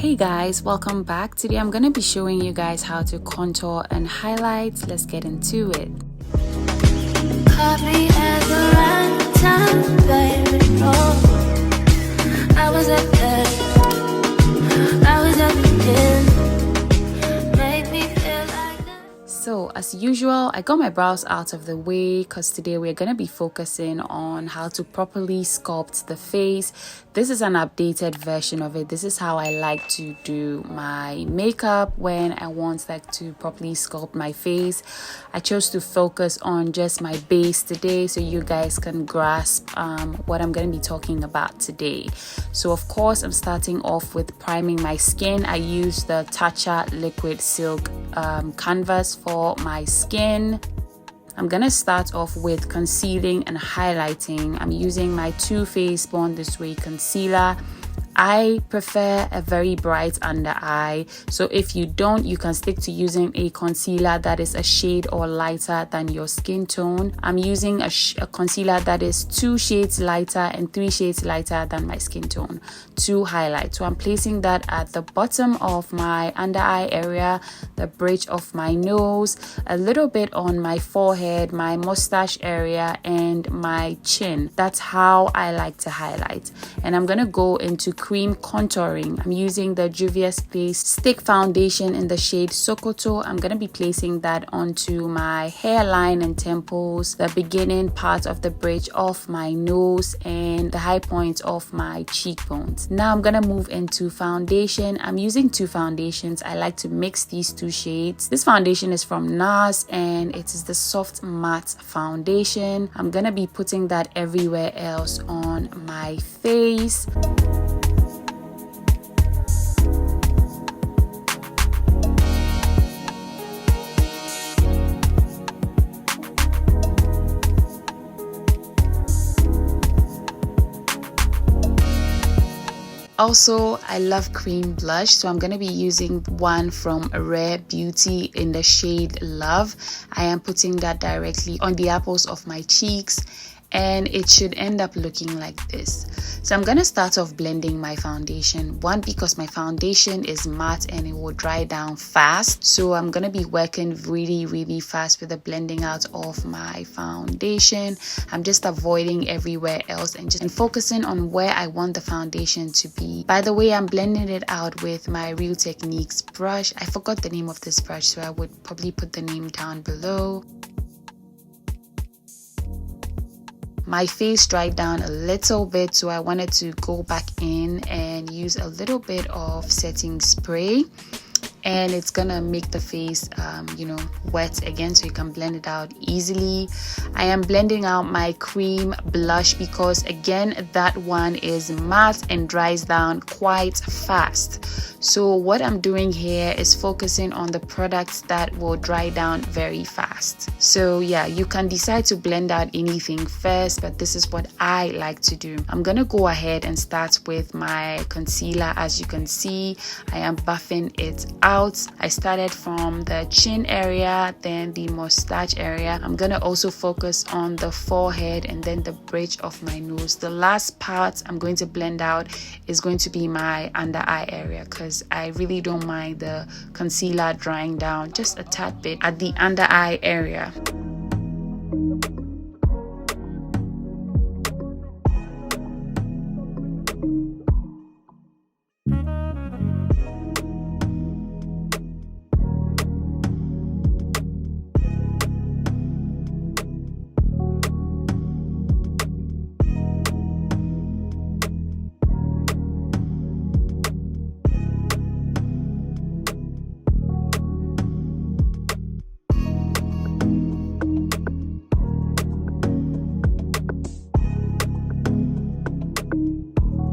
Hey guys, welcome back. Today I'm going to be showing you guys how to contour and highlight. Let's get into it. So as usual, I got my brows out of the way because today we're going to be focusing on how to properly sculpt the face. This is an updated version of it. This is how I like to do my makeup when I want to properly sculpt my face. I chose to focus on just my base today so you guys can grasp what I'm going to be talking about today. So of course, I'm starting off with priming my skin. I use the Tatcha Liquid Silk canvas for my skin. I'm gonna start off with concealing and highlighting. I'm using my Too Faced Born This Way concealer. I prefer a very bright under eye, so if you don't, you can stick to using a concealer that is a shade or lighter than your skin tone. I'm using a concealer that is 2 shades lighter and 3 shades lighter than my skin tone to highlight. So I'm placing that at the bottom of my under eye area, the bridge of my nose, a little bit on my forehead, my mustache area, and my chin. That's how I like to highlight. And I'm gonna go into cream contouring. I'm using the Juvia Stick Foundation in the shade Sokoto. I'm going to be placing that onto my hairline and temples, the beginning part of the bridge of my nose, and the high point of my cheekbones. Now I'm going to move into foundation. I'm using 2 foundations. I like to mix these 2 shades. This foundation is from Nars and it is the Soft Matte Foundation. I'm going to be putting that everywhere else on my face. Also, I love cream blush, so I'm going to be using one from Rare Beauty in the shade Love. I am putting that directly on the apples of my cheeks, and it should end up looking like this. So I'm going to start off blending my foundation. One, because my foundation is matte and it will dry down fast. So I'm going to be working really fast with the blending out of my foundation. I'm just avoiding everywhere else and focusing on where I want the foundation to be. By the way, I'm blending it out with my Real Techniques brush. I forgot the name of this brush, so I would probably put the name down below. My face dried down a little bit, so I wanted to go back in and use a little bit of setting spray, and it's gonna make the face wet again so you can blend it out easily. I am blending out my cream blush because again that one is matte and dries down quite fast. So what I'm doing here is focusing on the products that will dry down very fast. So yeah, you can decide to blend out anything first, but this is what I like to do. I'm gonna go ahead and start with my concealer. As you can see, I am buffing it out. I started from the chin area, then the mustache area. I'm gonna also focus on the forehead and then the bridge of my nose. The last part I'm going to blend out is going to be my under eye area because I really don't mind the concealer drying down just a tad bit at the under eye area.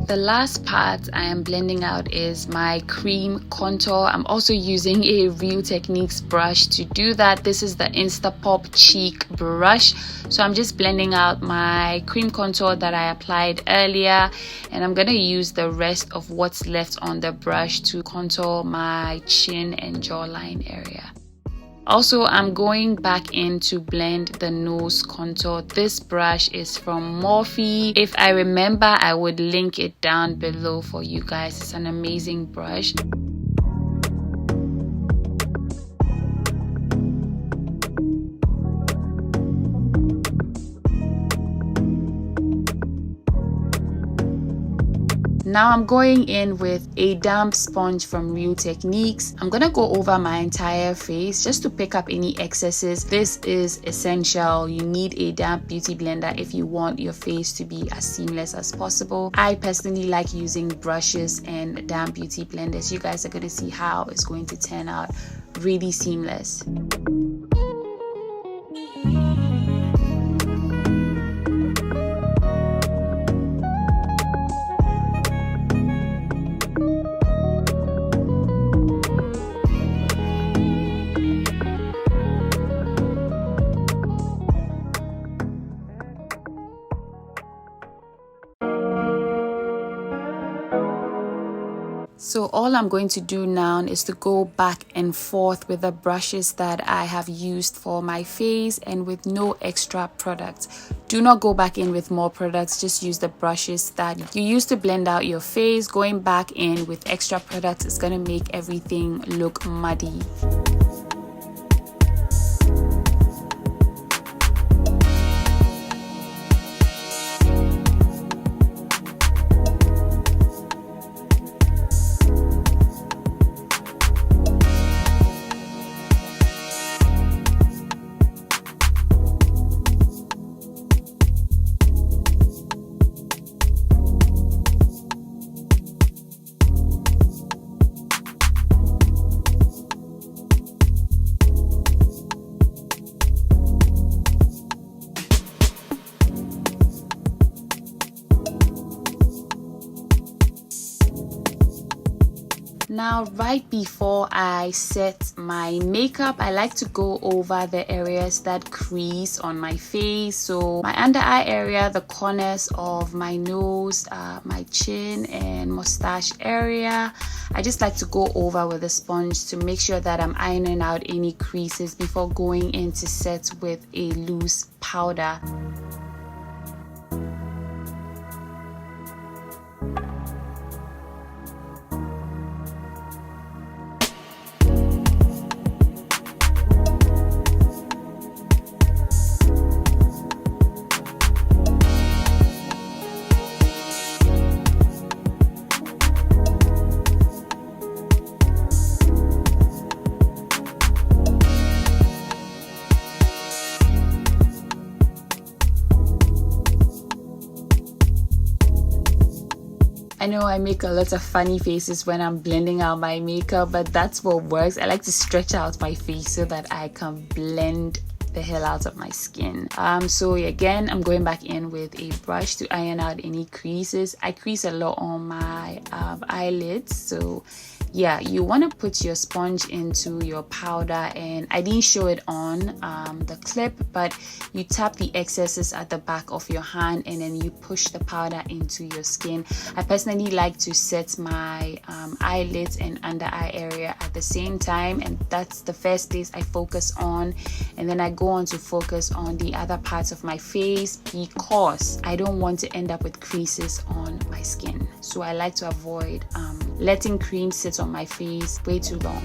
The last part I am blending out is my cream contour. I'm also using a Real Techniques brush to do that. This is the Instapop Cheek brush. So I'm just blending out my cream contour that I applied earlier, and I'm gonna use the rest of what's left on the brush to contour my chin and jawline area. Also, I'm going back in to blend the nose contour. This brush is from Morphe. If I remember, I would link it down below for you guys. It's an amazing brush. Now I'm going in with a damp sponge from Real Techniques. I'm gonna go over my entire face just to pick up any excesses. This is essential. You need a damp beauty blender if you want your face to be as seamless as possible. I personally like using brushes and damp beauty blenders. You guys are gonna see how it's going to turn out really seamless. So all I'm going to do now is to go back and forth with the brushes that I have used for my face and with no extra products. Do not go back in with more products, just use the brushes that you use to blend out your face. Going back in with extra products is going to make everything look muddy. Now, right before I set my makeup, I like to go over the areas that crease on my face. So my under eye area, the corners of my nose, my chin and mustache area. I just like to go over with a sponge to make sure that I'm ironing out any creases before going in to set with a loose powder. I know I make a lot of funny faces when I'm blending out my makeup, but that's what works. I like to stretch out my face so that I can blend the hell out of my skin. So again, I'm going back in with a brush to iron out any creases. I crease a lot on my eyelids, so yeah, you want to put your sponge into your powder, and I didn't show it on the clip, but you tap the excesses at the back of your hand and then you push the powder into your skin. I personally like to set my eyelids and under eye area at the same time, and that's the first place I focus on, and then I go on to focus on the other parts of my face because I don't want to end up with creases on my skin. So I like to avoid letting cream sit on my face way too long.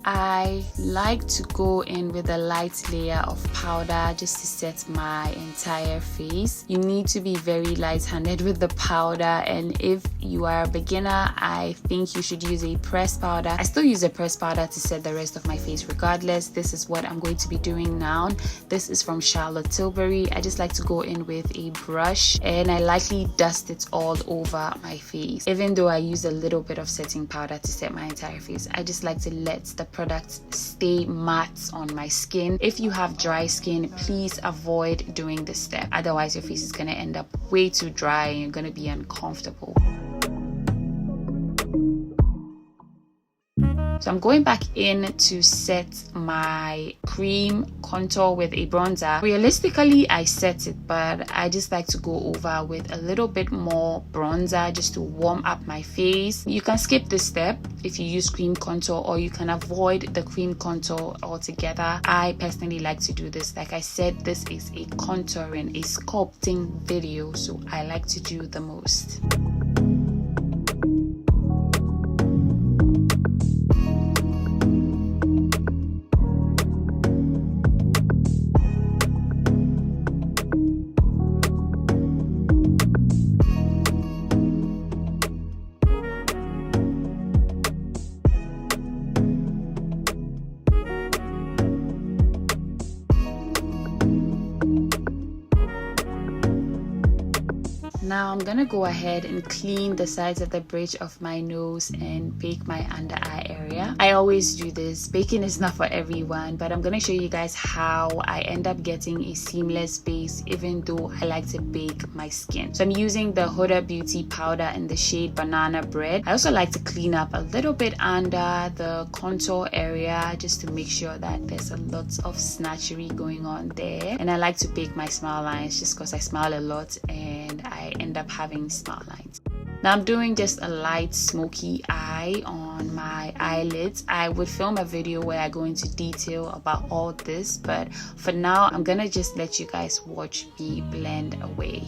I like to go in with a light layer of powder just to set my entire face. You need to be very light-handed with the powder, and if you are a beginner, I think you should use a pressed powder. I still use a pressed powder to set the rest of my face regardless. This is what I'm going to be doing now. This is from Tilbury. I just like to go in with a brush and I lightly dust it all over my face. Even though I use a little bit of setting powder to set my entire face, I just like to let the product stay matte on my skin. If you have dry skin, please avoid doing this step, otherwise your face is going to end up way too dry and you're going to be uncomfortable. So I'm going back in to set my cream contour with a bronzer. Realistically, I set it, but I just like to go over with a little bit more bronzer just to warm up my face. You can skip this step if you use cream contour, or you can avoid the cream contour altogether. I personally like to do this. Like I said, this is a contouring, a sculpting video, so I like to do the most. Now I'm gonna go ahead and clean the sides of the bridge of my nose and bake my under eye area. I always do this. Baking is not for everyone, but I'm gonna show you guys how I end up getting a seamless base even though I like to bake my skin. So I'm using the Huda Beauty powder in the shade Banana Bread. I also like to clean up a little bit under the contour area just to make sure that there's a lot of snatchery going on there. And I like to bake my smile lines just because I smile a lot and I end up having smile lines. Now I'm doing just a light smoky eye on my eyelids. I would film a video where I go into detail about all this, but for now I'm gonna just let you guys watch me blend away.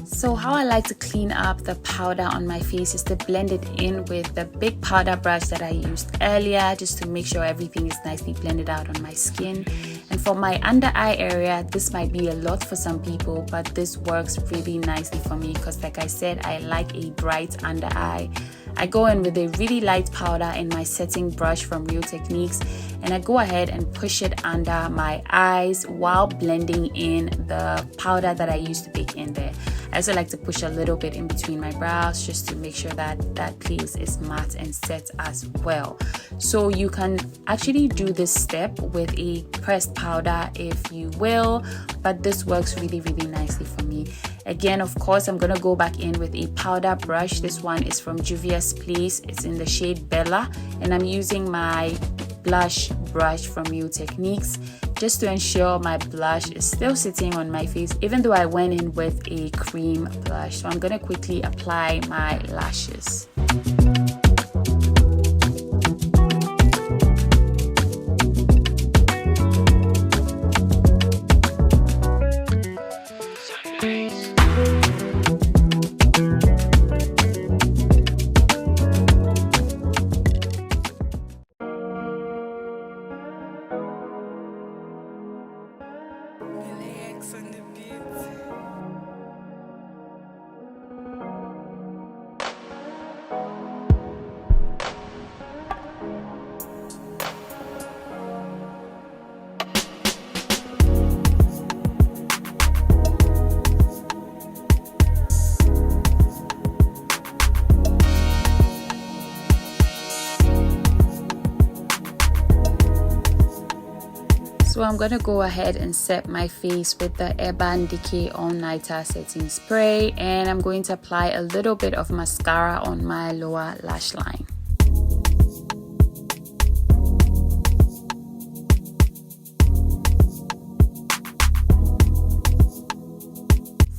So how I like to clean up the powder on my face is to blend it in with the big powder brush that I used earlier, just to make sure everything is nicely blended out on my skin. And for my under eye area, this might be a lot for some people, but this works really nicely for me because, like I said, I like a bright under eye. I go in with a really light powder in my setting brush from Real Techniques, and I go ahead and push it under my eyes while blending in the powder that I used to bake in there. I also like to push a little bit in between my brows just to make sure that that place is matte and set as well. So you can actually do this step with a pressed powder if you will, but this works really nicely for me. Again, of course, I'm gonna go back in with a powder brush. This one is from Juvia's Place. It's in the shade Bella, and I'm using my blush brush from Real Techniques just to ensure my blush is still sitting on my face even though I went in with a cream blush. So I'm gonna quickly apply my lashes. So I'm gonna go ahead and set my face with the Decay All Nighter Setting Spray, and I'm going to apply a little bit of mascara on my lower lash line.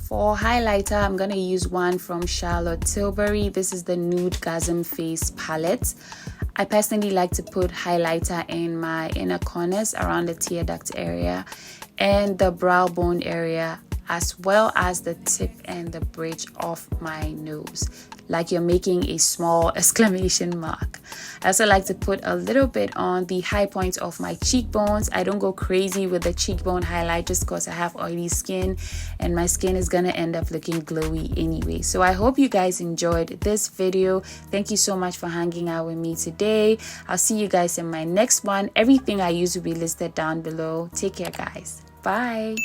For highlighter, I'm going to use one from Charlotte Tilbury. This is the Nude Gasm Face Palette. I personally like to put highlighter in my inner corners around the tear duct area and the brow bone area, as well as the tip and the bridge of my nose, like you're making a small exclamation mark. I also like to put a little bit on the high points of my cheekbones. I don't go crazy with the cheekbone highlight just because I have oily skin and my skin is gonna end up looking glowy anyway. So I hope you guys enjoyed this video. Thank you so much for hanging out with me today. I'll see you guys in my next one. Everything I use will be listed down below. Take care, guys. Bye.